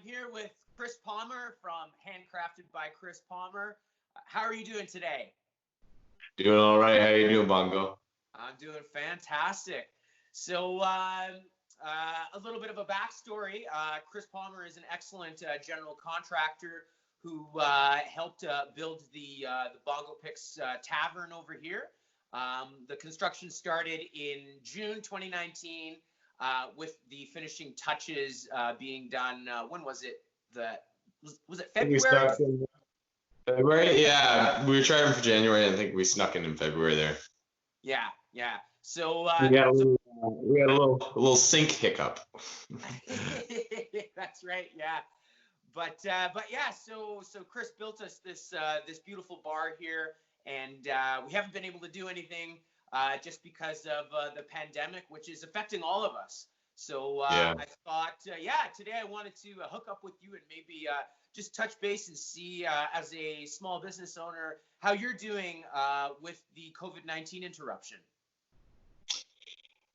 here with Chris Palmer from Handcrafted by Chris Palmer. How are you doing today? Doing all right. How you doing, Bongo? I'm doing fantastic. So a little bit of a backstory. Chris Palmer is an excellent general contractor who helped build the bongopix tavern over here. The construction started in June 2019 with the finishing touches being done. When was it? Was it February? February? Yeah, we were trying for January. I think we snuck in February there. Yeah. So we had a little sync hiccup. That's right. Yeah. But yeah. So Chris built us this beautiful bar here, and we haven't been able to do anything just because of the pandemic, which is affecting all of us. So Yeah. I thought, today I wanted to hook up with you and maybe just touch base and see, as a small business owner, how you're doing with the COVID-19 interruption.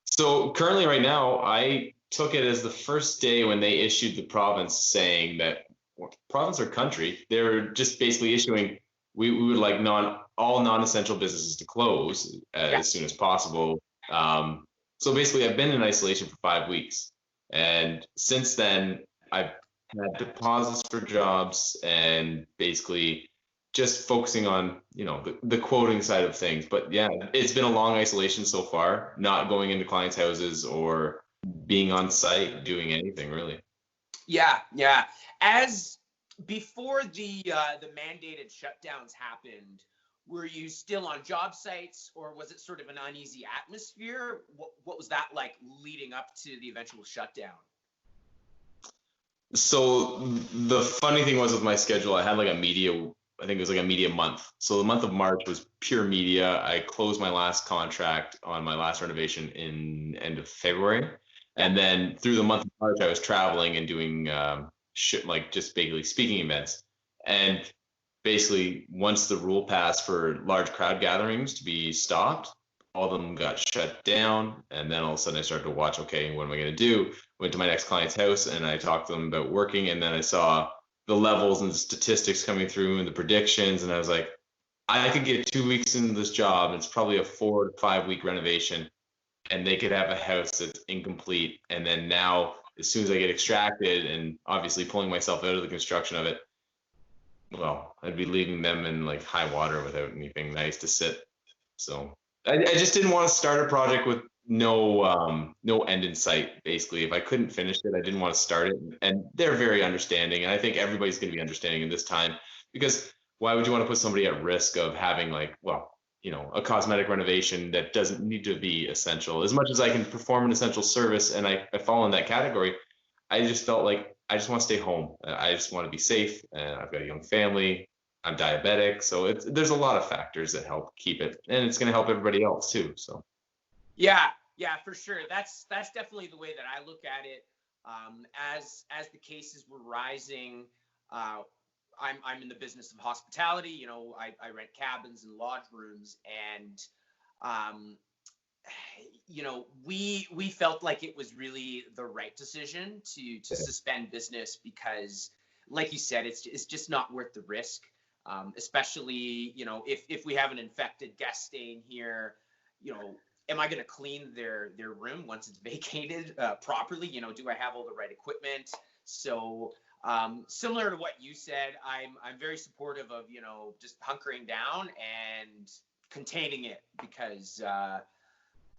So currently, right now, I took it as the first day when they issued the province saying that, province or country, they're just basically issuing, we would like all non-essential businesses to close as soon as possible. So basically, I've been in isolation for 5 weeks, and since then, I've had deposits for jobs and basically just focusing on the quoting side of things. But yeah, it's been a long isolation so far, not going into clients' houses or being on site doing anything really. Yeah. As before the mandated shutdowns happened, were you still on job sites, or was it sort of an uneasy atmosphere? What was that like leading up to the eventual shutdown? So the funny thing was with my schedule, I had like I think it was like a media month. So the month of March was pure media. I closed my last contract on my last renovation in end of February. And then through the month of March, I was traveling and doing just basically speaking events. And basically, once the rule passed for large crowd gatherings to be stopped, all of them got shut down. And then all of a sudden I started to watch, okay, what am I going to do? Went to my next client's house and I talked to them about working. And then I saw the levels and the statistics coming through and the predictions. And I was like, I could get 2 weeks into this job. And it's probably a 4 to 5 week renovation. And they could have a house that's incomplete. And then now, as soon as I get extracted and obviously pulling myself out of the construction of it, well, I'd be leaving them in like high water without anything nice to sit. So I just didn't want to start a project with no end in sight. Basically, if I couldn't finish it, I didn't want to start it. And they're very understanding, and I think everybody's going to be understanding in this time, because why would you want to put somebody at risk of having a cosmetic renovation that doesn't need to be essential? As much as I can perform an essential service and I fall in that category, I just felt like I just want to stay home. I just want to be safe. And I've got a young family. I'm diabetic. So there's a lot of factors that help keep it, and it's going to help everybody else too. So. Yeah, for sure. That's definitely the way that I look at it. As the cases were rising, I'm in the business of hospitality. I rent cabins and lodge rooms, and we felt like it was really the right decision to suspend business, because, like you said, it's just not worth the risk. Especially, if we have an infected guest staying here, am I going to clean their room once it's vacated properly? Do I have all the right equipment? So similar to what you said, I'm very supportive of just hunkering down and containing it, because how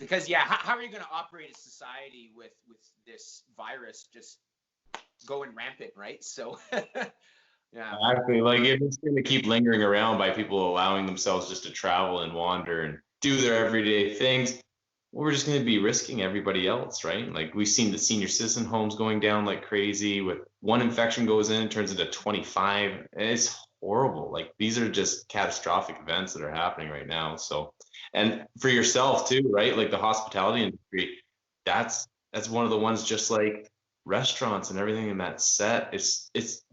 are you going to operate a society with this virus just going rampant, right? So yeah, Exactly. Like, if it's going to keep lingering around by people allowing themselves just to travel and wander and do their everyday things, we're just going to be risking everybody else, right? Like, we've seen the senior citizen homes going down like crazy. With one infection goes in, it turns into 25, and it's horrible. Like, these are just catastrophic events that are happening right now. So, and for yourself too, right? Like, the hospitality industry, that's one of the ones, just like restaurants and everything in that set. It's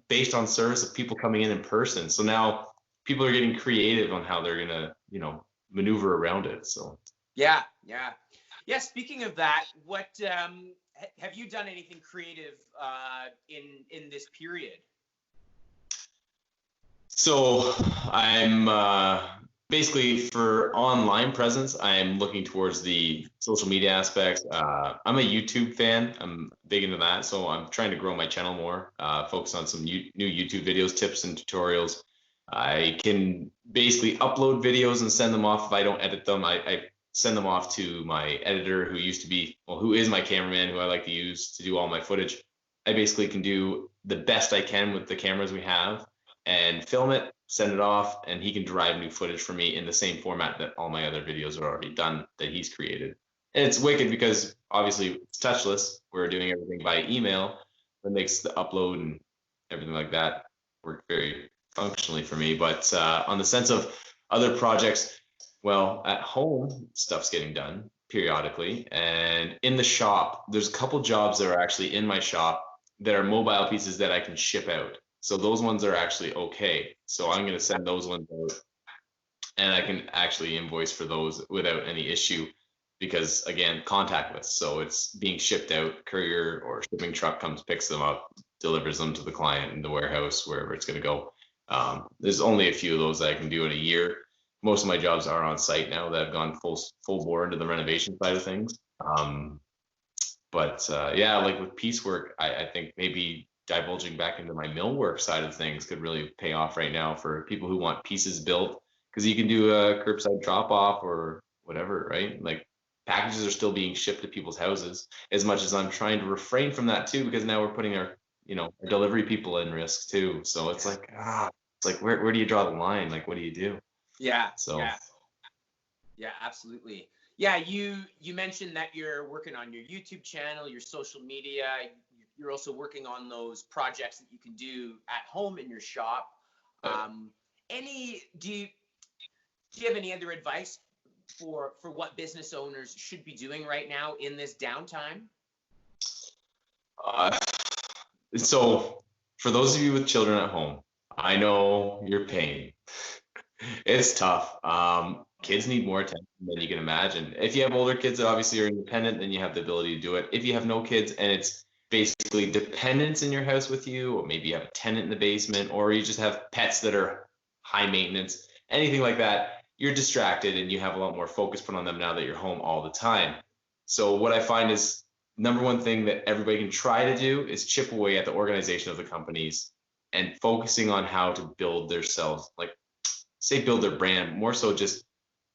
based on service of people coming in person. So now people are getting creative on how they're gonna, maneuver around it. So yeah. Speaking of that, what have you done anything creative in this period? So I'm basically for online presence, I'm looking towards the social media aspects. I'm a YouTube fan. I'm big into that. So I'm trying to grow my channel more, focus on some new YouTube videos, tips and tutorials. I can basically upload videos and send them off. If I don't edit them, I send them off to my editor who used to be, well, who is my cameraman, who I like to use to do all my footage. I basically can do the best I can with the cameras we have and film it, send it off, and he can derive new footage for me in the same format that all my other videos are already done that he's created. And it's wicked because obviously it's touchless. We're doing everything by email. That makes the upload and everything like that work very functionally for me. But on the sense of other projects, well, at home, stuff's getting done periodically. And in the shop, there's a couple jobs that are actually in my shop that are mobile pieces that I can ship out. So those ones are actually okay. So I'm going to send those ones out and I can actually invoice for those without any issue because again, contactless. So it's being shipped out, courier or shipping truck comes, picks them up, delivers them to the client in the warehouse, wherever it's going to go. There's only a few of those that I can do in a year. Most of my jobs are on site now that have gone full bore into the renovation side of things. But yeah, like with piecework, I think maybe divulging back into my millwork side of things could really pay off right now for people who want pieces built, because you can do a curbside drop off or whatever, right? Like packages are still being shipped to people's houses, as much as I'm trying to refrain from that too, because now we're putting our, our delivery people in risk too. So it's like, it's like, where do you draw the line? Like, what do you do? Yeah. So yeah, absolutely. Yeah, you mentioned that you're working on your YouTube channel, your social media. You're also working on those projects that you can do at home in your shop. Do you have any other advice for what business owners should be doing right now in this downtime? So for those of you with children at home, I know your pain. It's tough. Kids need more attention than you can imagine. If you have older kids that obviously are independent, then you have the ability to do it. If you have no kids and it's basically dependents in your house with you, or maybe you have a tenant in the basement, or you just have pets that are high maintenance, anything like that, you're distracted and you have a lot more focus put on them now that you're home all the time. So what I find is number one thing that everybody can try to do is chip away at the organization of the companies and focusing on how to build themselves, like say build their brand, more so just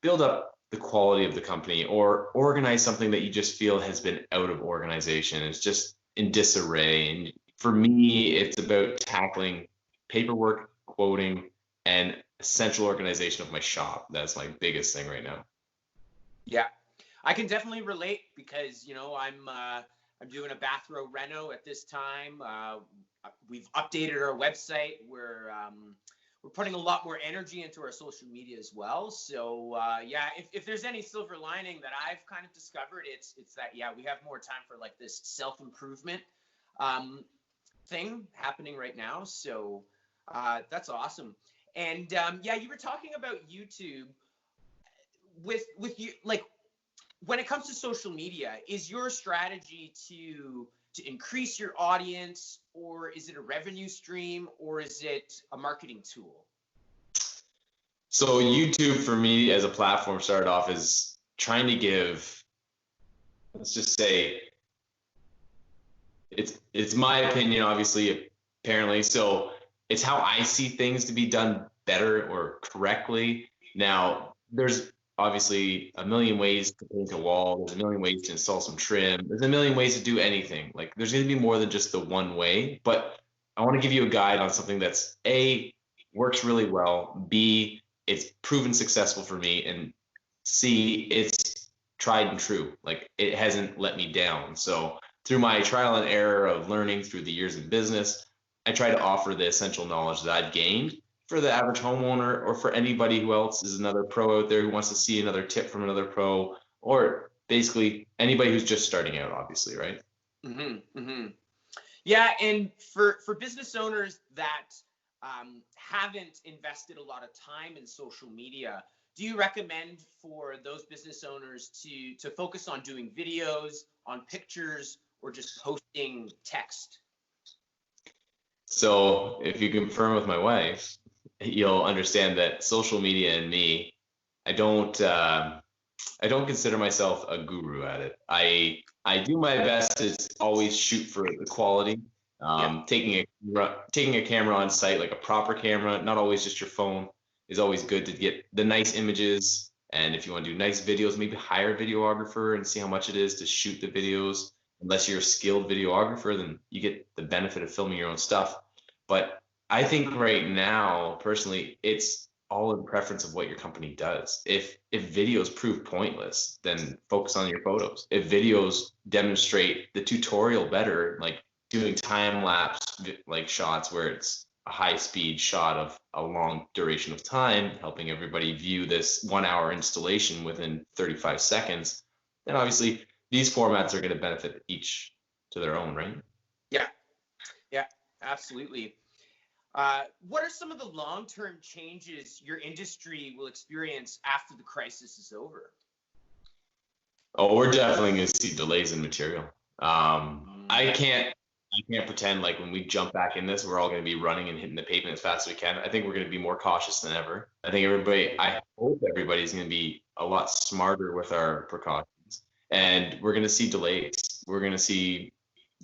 build up the quality of the company or organize something that you just feel has been out of organization. It's just in disarray. And for me, it's about tackling paperwork, quoting, and central organization of my shop. That's my biggest thing right now. Yeah, I can definitely relate because I'm doing a bathroom reno at this time. We've updated our website. We're putting a lot more energy into our social media as well. So yeah, if there's any silver lining that I've kind of discovered, it's that yeah, we have more time for like this self-improvement thing happening right now. So that's awesome. And yeah, you were talking about YouTube with you, like when it comes to social media, is your strategy to increase your audience, or is it a revenue stream, or is it a marketing tool? So YouTube for me as a platform started off as trying to give, let's just say, it's my opinion, obviously, apparently. So it's how I see things to be done better or correctly. Now, there's obviously a million ways to paint a wall. There's a million ways to install some trim. There's a million ways to do anything. Like there's going to be more than just the one way. But I want to give you a guide on something that's A, works really well, B, it's proven successful for me, and C, it's tried and true. Like it hasn't let me down. So through my trial and error of learning through the years in business, I try to offer the essential knowledge that I've gained for the average homeowner or for anybody who else is another pro out there who wants to see another tip from another pro, or basically anybody who's just starting out, obviously, right? Mm-hmm, mm-hmm. Yeah, and for business owners that haven't invested a lot of time in social media, do you recommend for those business owners to focus on doing videos, on pictures, or just posting text? So if you confirm with my wife, you'll understand that social media and me, I don't consider myself a guru at it. I do my best to always shoot for the quality. Yeah. Taking a camera on site, like a proper camera, not always just your phone, is always good to get the nice images. And if you want to do nice videos, maybe hire a videographer and see how much it is to shoot the videos. Unless you're a skilled videographer, then you get the benefit of filming your own stuff. But I think right now, personally, it's all in preference of what your company does. If videos prove pointless, then focus on your photos. If videos demonstrate the tutorial better, like doing time lapse like shots where it's a high speed shot of a long duration of time, helping everybody view this 1 hour installation within 35 seconds, then obviously these formats are going to benefit each to their own, right? Yeah. Yeah, absolutely. What are some of the long-term changes your industry will experience after the crisis is over? Oh, we're definitely going to see delays in material. I can't pretend like when we jump back in this, we're all going to be running and hitting the pavement as fast as we can. I think we're going to be more cautious than ever. I hope everybody's going to be a lot smarter with our precautions, and we're going to see delays. We're going to see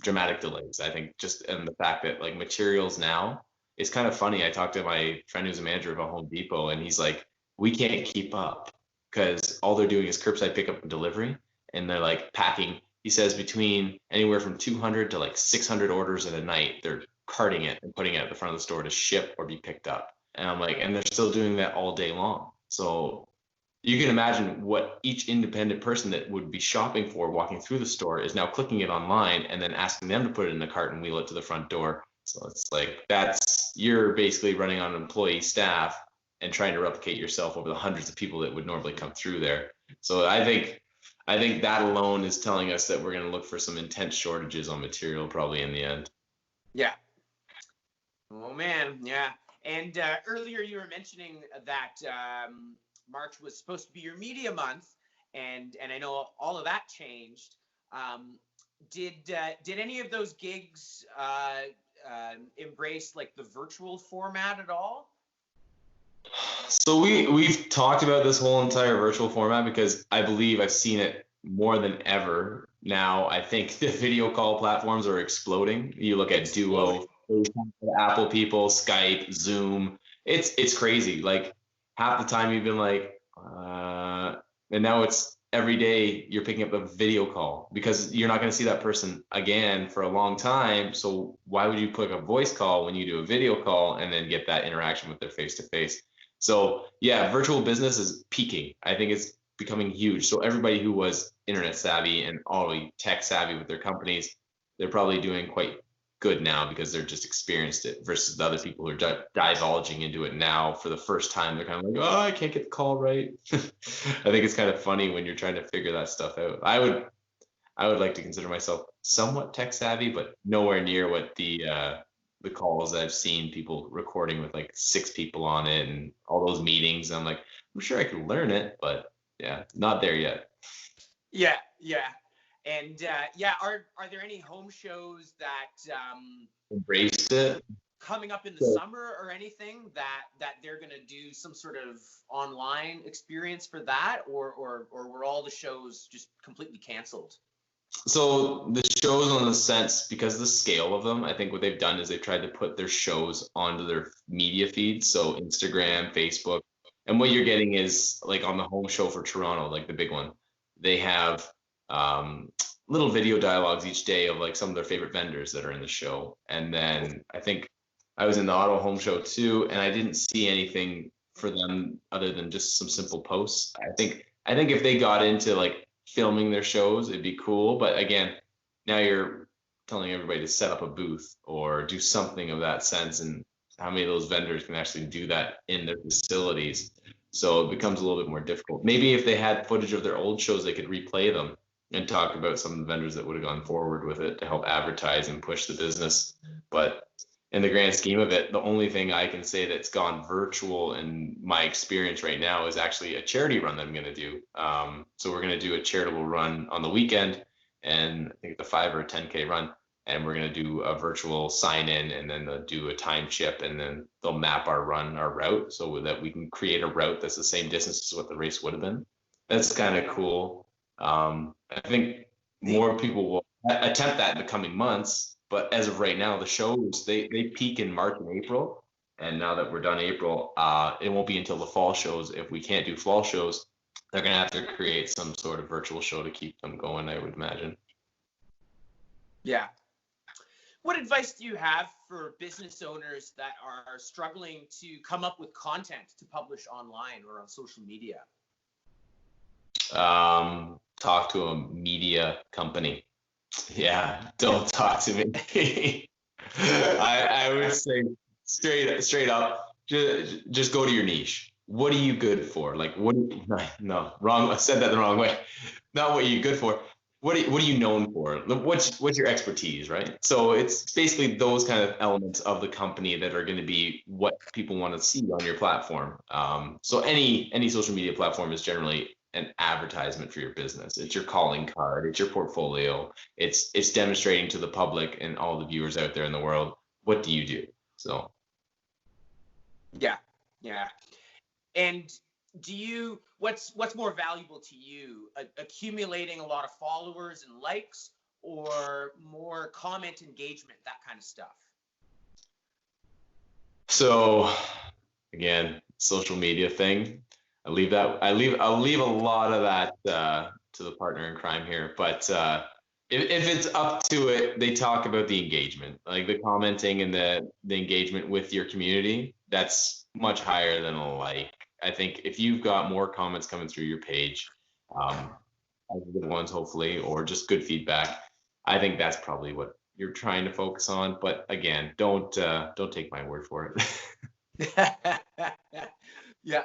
dramatic delays. I think just in the fact that like materials now, it's kind of funny. I talked to my friend who's a manager of a Home Depot, and he's like, we can't keep up because all they're doing is curbside pickup and delivery, and they're like packing. He says between anywhere from 200 to like 600 orders in a night, they're carting it and putting it at the front of the store to ship or be picked up. And I'm like, and they're still doing that all day long. So you can imagine what each independent person that would be shopping for walking through the store is now clicking it online and then asking them to put it in a cart and wheel it to the front door. So it's like you're basically running on employee staff and trying to replicate yourself over the hundreds of people that would normally come through there. So I think that alone is telling us that we're going to look for some intense shortages on material probably in the end. Yeah. Oh man, yeah. And earlier you were mentioning that March was supposed to be your media month, and I know all of that changed. Did any of those gigs embrace like the virtual format at all? So we've talked about this whole entire virtual format because I believe I've seen it more than ever now. I think the video call platforms are exploding. You look at Duo, Apple people, Skype, Zoom. It's crazy. Like half the time you've been like, and now it's every day you're picking up a video call because you're not going to see that person again for a long time. So why would you put a voice call when you do a video call and then get that interaction with their face to face? So yeah, virtual business is peaking. I think it's becoming huge. So everybody who was internet savvy and already tech savvy with their companies, they're probably doing quite good now because they're just experienced it versus the other people who are divulging into it now for the first time. They're kind of like, oh, I can't get the call right. I think it's kind of funny when you're trying to figure that stuff out. I would like to consider myself somewhat tech savvy, but nowhere near what the calls I've seen people recording with like 6 people on it and all those meetings. I'm like, I'm sure I could learn it, but yeah, not there yet. Yeah. And are there any home shows that embraced it coming up in the summer or anything that they're going to do some sort of online experience for that, or were all the shows just completely canceled? So the shows, on the sense, because the scale of them, I think what they've done is they've tried to put their shows onto their media feeds, so Instagram, Facebook, and what you're getting is like on the home show for Toronto, like the big one, they have little video dialogues each day of like some of their favorite vendors that are in the show. And then I think I was in the Auto Home Show too, and I didn't see anything for them other than just some simple posts. I think if they got into like filming their shows, it'd be cool. But again, now you're telling everybody to set up a booth or do something of that sense, and how many of those vendors can actually do that in their facilities? So it becomes a little bit more difficult. Maybe if they had footage of their old shows, they could replay them and talk about some of the vendors that would have gone forward with it to help advertise and push the business. But in the grand scheme of it, the only thing I can say that's gone virtual in my experience right now is actually a charity run that I'm going to do. So we're going to do a charitable run on the weekend, and I think it's a 5 or a 10K run. And we're going to do a virtual sign in, and then they'll do a time chip, and then they'll map our route so that we can create a route that's the same distance as what the race would have been. That's kind of cool. I think more people will attempt that in the coming months, but as of right now, the shows, they peak in March and April. And now that we're done April, it won't be until the fall shows. If we can't do fall shows, they're going to have to create some sort of virtual show to keep them going, I would imagine. Yeah. What advice do you have for business owners that are struggling to come up with content to publish online or on social media? Talk to a media company. Yeah, don't talk to me. I would say straight up, just go to your niche. What are you good for? Like, no, wrong. I said that the wrong way. Not what you're good for. What are you known for? What's your expertise, right? So it's basically those kind of elements of the company that are going to be what people want to see on your platform. So any social media platform is generally an advertisement for your business. It's your calling card. It's your portfolio. It's demonstrating to the public and all the viewers out there in the world, what do you do? So. Yeah. And what's more valuable to you, accumulating a lot of followers and likes, or more comment engagement, that kind of stuff? So again, social media thing, I'll leave a lot of that to the partner in crime here, but if it's up to it, they talk about the engagement, like the commenting and the engagement with your community. That's much higher than a like. I think if you've got more comments coming through your page, good ones hopefully, or just good feedback, I think that's probably what you're trying to focus on. But again, don't take my word for it. Yeah.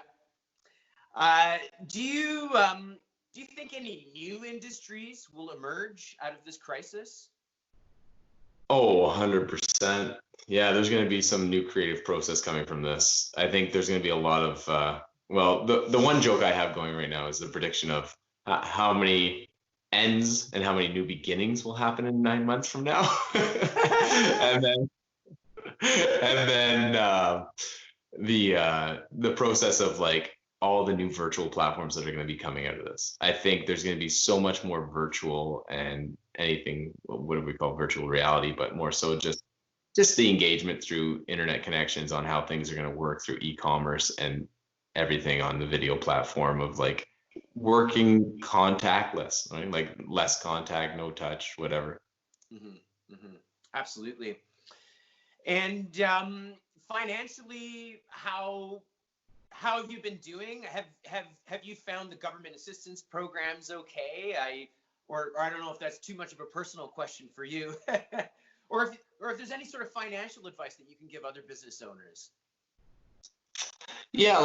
Do you think any new industries will emerge out of this crisis? Oh, 100%. Yeah, there's going to be some new creative process coming from this. I think there's going to be a lot of, the one joke I have going right now is the prediction of how many ends and how many new beginnings will happen in 9 months from now. and then the process of like all the new virtual platforms that are going to be coming out of this. I think there's going to be so much more virtual and anything, what do we call virtual reality, but more so just the engagement through internet connections on how things are going to work through e-commerce and everything on the video platform of like working contactless, right? Like less contact, no touch, whatever. Absolutely. And financially, how have you been doing? Have you found the government assistance programs okay? Or I don't know if that's too much of a personal question for you, or if there's any sort of financial advice that you can give other business owners. Yeah,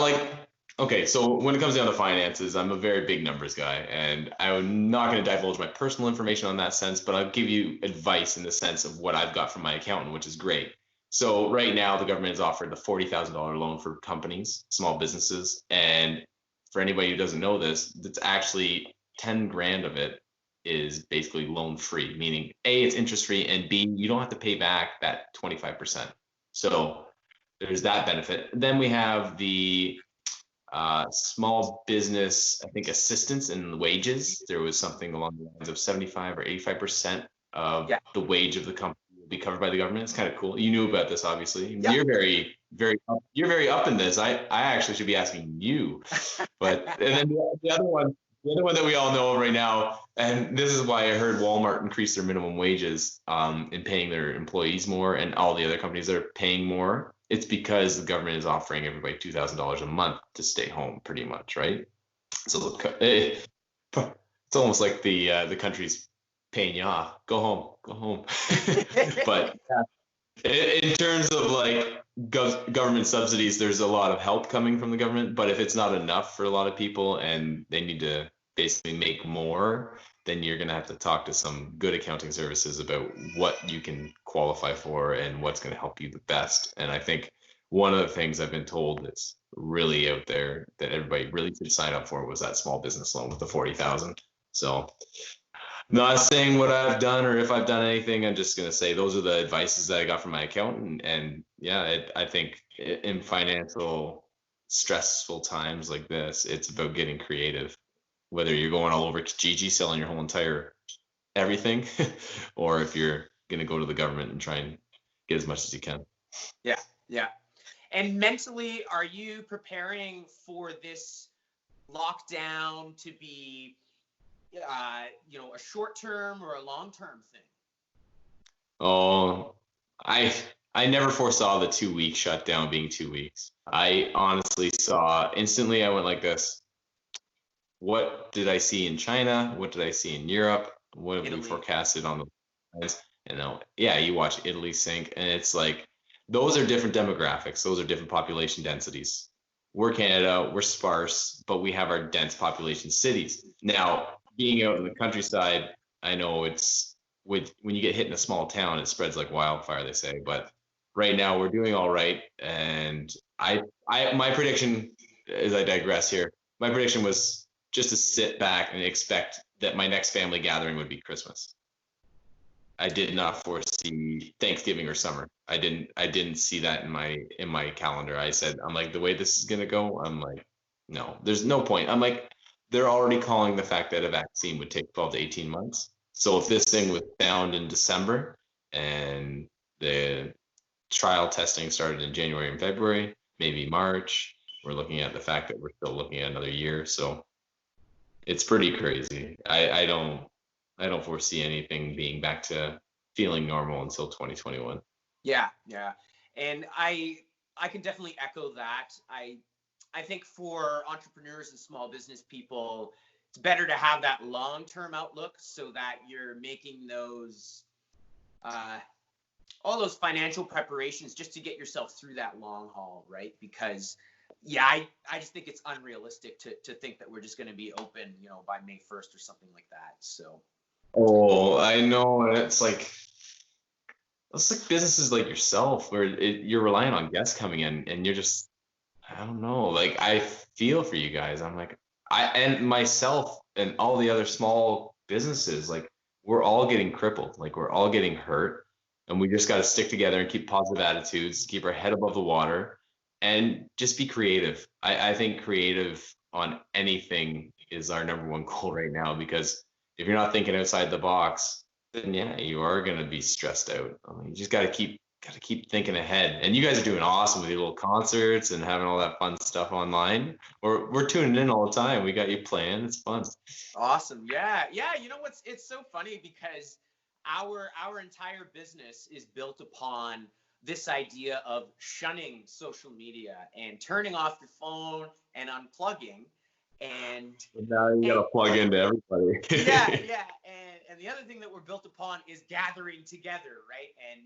okay, so when it comes down to finances, I'm a very big numbers guy, and I'm not going to divulge my personal information on that sense, but I'll give you advice in the sense of what I've got from my accountant, which is great. So right now, the government has offered the $40,000 loan for companies, small businesses. And for anybody who doesn't know this, it's actually 10 grand of it is basically loan free, meaning A, it's interest free, and B, you don't have to pay back that 25%. So there's that benefit. Then we have the small business, I think, assistance and wages. There was something along the lines of 75 or 85% of the wage of the company be covered by the government. It's kind of cool. You knew about this, obviously. Yeah. You're very up in this. I actually should be asking you. But and then the other one that we all know right now, and this is why I heard Walmart increase their minimum wages in paying their employees more, and all the other companies that are paying more. It's because the government is offering everybody $2,000 a month to stay home, pretty much, right? So it's almost like the country's paying you off. Go home. But in terms of like government subsidies, there's a lot of help coming from the government. But if it's not enough for a lot of people and they need to basically make more, then you're going to have to talk to some good accounting services about what you can qualify for and what's going to help you the best. And I think one of the things I've been told that's really out there that everybody really should sign up for was that small business loan with the 40,000. So Not saying what I've done or if I've done anything. I'm just gonna say those are the advices that I got from my accountant. And yeah, I think in financial stressful times like this, it's about getting creative. Whether you're going all over Kijiji selling your whole entire everything, or if you're gonna go to the government and try and get as much as you can. Yeah, yeah. And mentally, are you preparing for this lockdown to be, a short term or a long term thing? Oh, I I never foresaw the 2 week shutdown being 2 weeks. I honestly saw instantly. I went like this. What did I see in China? What did I see in Europe? What have we Italy. forecasted on the lines? Yeah, you watch Italy sink, and it's like those are different demographics. Those are different population densities. We're Canada, we're sparse, but we have our dense population cities. Now, being out in the countryside, I know it's with when you get hit in a small town, it spreads like wildfire, they say. But right now, we're doing all right, and my prediction, as I digress here, my prediction was just to sit back and expect that my next family gathering would be Christmas. I did not foresee Thanksgiving or summer. I didn't see that in my calendar. I'm like, the way this is gonna go, I'm like, no, there's no point. I'm like, they're already calling the fact that a vaccine would take 12 to 18 months. So if this thing was found in December and the trial testing started in January and February, maybe March, we're looking at the fact that we're still looking at another year. So it's pretty crazy. I don't foresee anything being back to feeling normal until 2021. Yeah, yeah. And I can definitely echo that. I think for entrepreneurs and small business people, it's better to have that long-term outlook so that you're making those uh, all those financial preparations just to get yourself through that long haul, right? Because yeah, I just think it's unrealistic to think that we're just going to be open, by May 1st or something like that. So Oh, I know. And it's like businesses like yourself where you're relying on guests coming in and you're just, I don't know. Like I feel for you guys. I'm like, and myself and all the other small businesses, like we're all getting crippled. Like we're all getting hurt. And we just got to stick together and keep positive attitudes, keep our head above the water, and just be creative. I think creative on anything is our number one goal right now because if you're not thinking outside the box, then yeah, you are gonna be stressed out. You just gotta keep thinking ahead. And you guys are doing awesome with your little concerts and having all that fun stuff online. We're tuning in all the time. We got you playing. It's fun. awesome. Yeah, yeah. It's so funny because our entire business is built upon this idea of shunning social media and turning off your phone and unplugging. And Now you and gotta plug into yeah, everybody. yeah. And the other thing that we're built upon is gathering together, right? And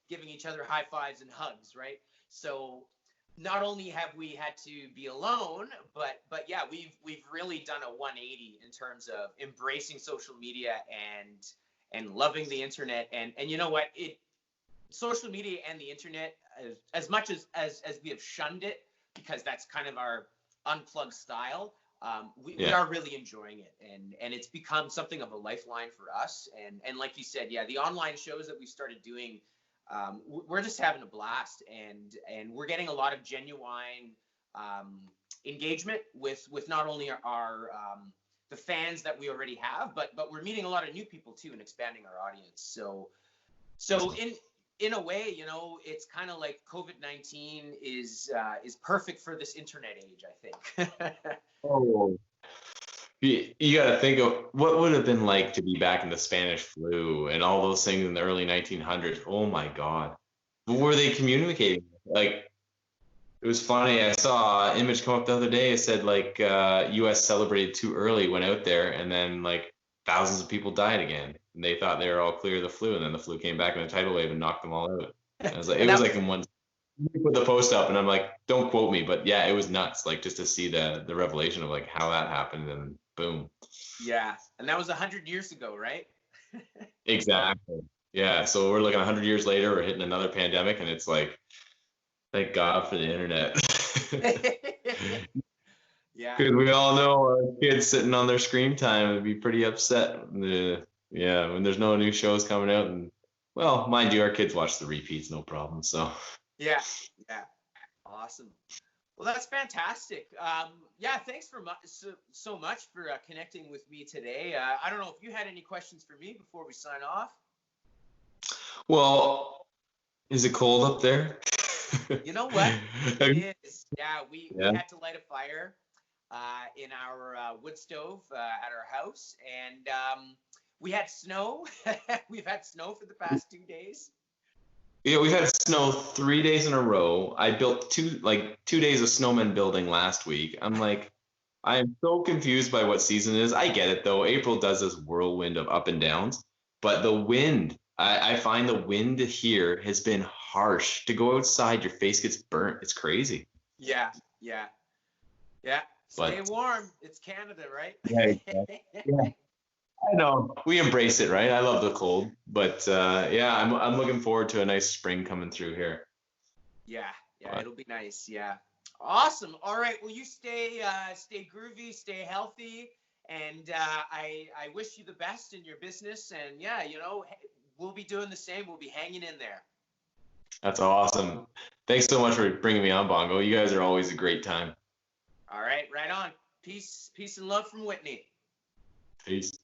giving each other high fives and hugs, right? So not only have we had to be alone, but yeah, we've really done a 180 in terms of embracing social media and loving the internet. And you know what? It social media and the internet, as much as we have shunned it because that's kind of our unplugged style, we Yeah. are really enjoying it, and it's become something of a lifeline for us. And like you said, yeah, the online shows that we started doing, we're just having a blast, and we're getting a lot of genuine engagement with not only our the fans that we already have, but we're meeting a lot of new people too and expanding our audience. So in a way, it's kind of like COVID-19 is perfect for this internet age, I think. Oh, you got to think of what would have been like to be back in the Spanish flu and all those things in the early 1900s. Oh my God. What were they communicating? Like, it was funny. I saw an image come up the other day. It said like US celebrated too early, went out there, and then like thousands of people died again. And they thought they were all clear of the flu, and then the flu came back in a tidal wave and knocked them all out. I was like, it And was that like was in one. You put the post up, and I'm like, don't quote me, but yeah, it was nuts. Like just to see the revelation of like how that happened, and boom. Yeah, and that was 100 years ago, right? Exactly. Yeah. So we're looking 100 years later, we're hitting another pandemic, and it's like, thank God for the internet. Yeah. Because we all know kids sitting on their screen time would be pretty upset. Yeah, when there's no new shows coming out, and well, mind you, our kids watch the repeats, no problem. So Yeah. Yeah. Awesome. Well, that's fantastic. Yeah, thanks so much for connecting with me today. I don't know if you had any questions for me before we sign off. well, is it cold up there? You know what? It is. Yeah, we Yeah. had to light a fire in our wood stove at our house, and we had snow. We've had snow for the past 2 days. Yeah, we've had snow 3 days in a row. I built 2 days of snowman building last week. I'm like, I am so confused by what season it is. I get it though. April does this whirlwind of up and downs, but the wind, I find the wind here has been harsh. To go outside, your face gets burnt. It's crazy. Yeah, yeah, yeah. Stay But warm. It's Canada, right? yeah, yeah, I know we embrace it, right? I love the cold, but yeah, I'm looking forward to a nice spring coming through here. Yeah, yeah, But it'll be nice. Yeah. Awesome. All right. Well, you stay groovy, stay healthy, and I wish you the best in your business. And yeah, we'll be doing the same. We'll be hanging in there. that's awesome. Thanks so much for bringing me on, Bongo. You guys are always a great time. All right, right on. Peace and love from Whitney. Peace.